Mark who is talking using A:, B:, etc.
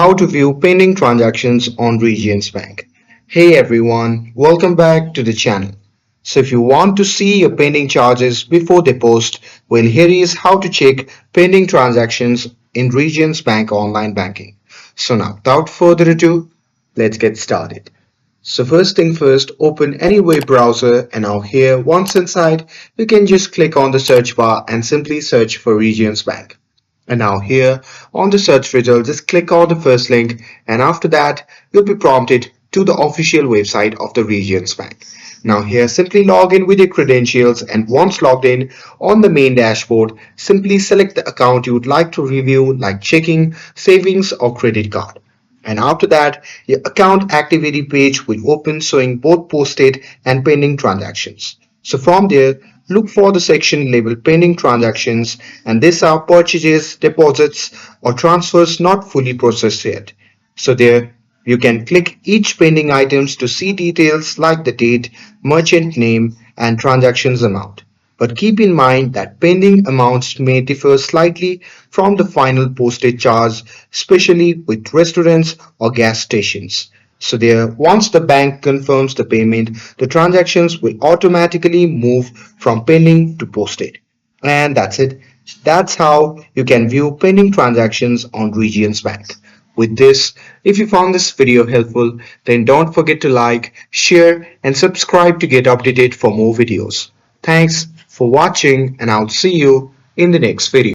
A: how to view pending transactions on Regions Bank. Hey everyone, welcome back to the channel. So if you want to see your pending charges before they post, well here is how to check pending transactions in Regions Bank online banking. So now without further ado, let's get started. So first thing first, open any web browser and now here once inside, you can just click on the search bar and simply search for Regions Bank. And now here on the search result, just click on the first link and after that you'll be prompted to the official website of the Regions Bank. Now here simply log in with your credentials and once logged in on the main dashboard, simply select the account you would like to review like checking, savings or credit card. And after that, your account activity page will open showing both posted and pending transactions. So from there, look for the section labeled pending transactions and these are purchases, deposits or transfers not fully processed yet. So there you can click each pending items to see details like the date, merchant name and transactions amount. But keep in mind that pending amounts may differ slightly from the final posted charge, especially with restaurants or gas stations. So there, once the bank confirms the payment, the transactions will automatically move from pending to posted. And that's it. That's how you can view pending transactions on Regions Bank. With this, if you found this video helpful, then don't forget to like, share and subscribe to get updated for more videos. Thanks for watching and I'll see you in the next video.